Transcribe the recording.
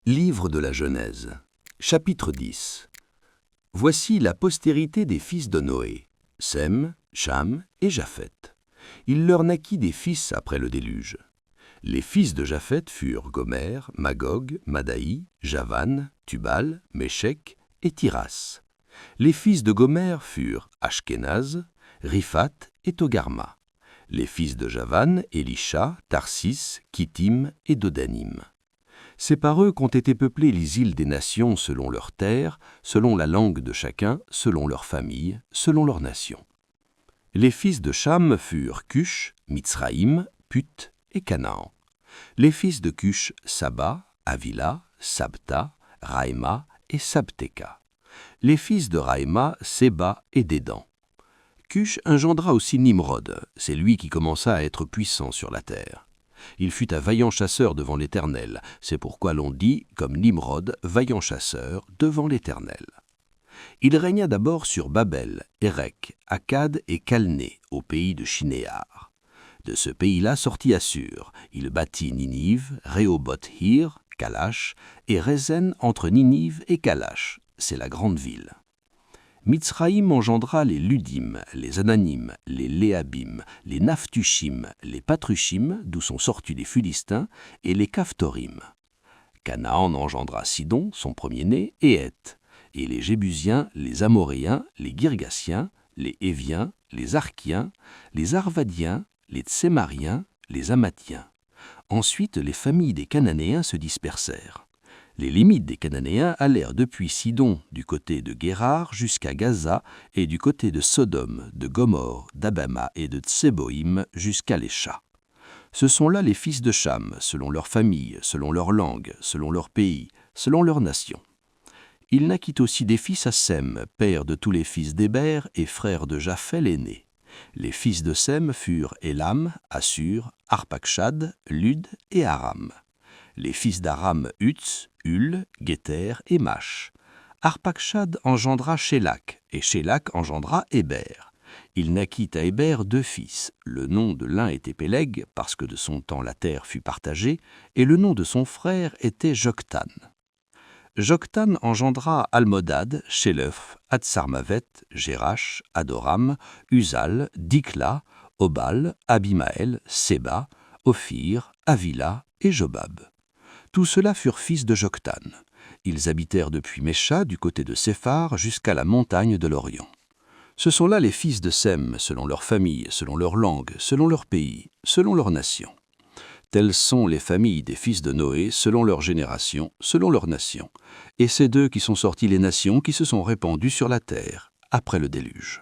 Livre de la Genèse, chapitre 10. Voici la postérité des fils de Noé, Sem, Cham et Japheth. Il leur naquit des fils après le déluge. Les fils de Japheth furent Gomer, Magog, Madaï, Javan, Tubal, Méshec et Tiras. Les fils de Gomer furent Ashkenaz, Riphath et Togarma. Les fils de Javan, Elisha, Tarsis, Kittim et Dodanim. C'est par eux qu'ont été peuplées les îles des nations selon leurs terres, selon la langue de chacun, selon leur famille, selon leur nation. Les fils de Cham furent Cush, Mitzraïm, Put et Canaan. Les fils de Cush, Saba, Havila, Sabta, Raïma et Sabteka. Les fils de Raïma, Séba et Dédan. Cush engendra aussi Nimrod, c'est lui qui commença à être puissant sur la terre. Il fut un vaillant chasseur devant l'Éternel, c'est pourquoi l'on dit, comme Nimrod, vaillant chasseur devant l'Éternel. Il régna d'abord sur Babel, Érec, Akkad et Calné, au pays de Shinéar. De ce pays-là sortit Assur. Il bâtit Ninive, Rehoboth-Ir, Kalash, et Rézen entre Ninive et Kalash, c'est la grande ville. Mitzraïm engendra les Ludim, les Ananim, les Léabim, les Naphtushim, les Patrushim, d'où sont sortis les Philistins, et les Caphtorim. Canaan engendra Sidon, son premier-né, et Heth, et les Jébusiens, les Amoréens, les Girgasiens, les Éviens, les Arkiens, les Arvadiens, les Tsémariens, les Amathiens. Ensuite, les familles des Cananéens se dispersèrent. Les limites des Cananéens allèrent depuis Sidon du côté de Guérar jusqu'à Gaza et du côté de Sodome, de Gomorre, d'Abama et de Tseboïm jusqu'à Lécha. Ce sont là les fils de Cham, selon leur famille, selon leur langue, selon leur pays, selon leur nation. Il naquit aussi des fils à Sem, père de tous les fils d'Héber et frère de Japheth l'aîné. Les fils de Sem furent Élam, Assur, Arpachshad, Lud et Aram. Les fils d'Aram, Uts, Hul, Guéter et Mash. Arpachshad engendra Shélak, et Shélak engendra Héber. Il naquit à Héber 2 fils. Le nom de l'un était Péleg, parce que de son temps la terre fut partagée, et le nom de son frère était Joktan. Joktan engendra Almodad, Shélef, Hatsarmavet, Jérash, Adoram, Uzal, Dikla, Obal, Abimaël, Séba, Ophir, Havila et Jobab. Tous ceux-là furent fils de Joktan. Ils habitèrent depuis Mécha, du côté de Séphar, jusqu'à la montagne de l'Orient. Ce sont là les fils de Sem, selon leur famille, selon leur langue, selon leur pays, selon leur nation. Telles sont les familles des fils de Noé, selon leur génération, selon leur nation. Et c'est d'eux qui sont sorties les nations qui se sont répandues sur la terre, après le déluge.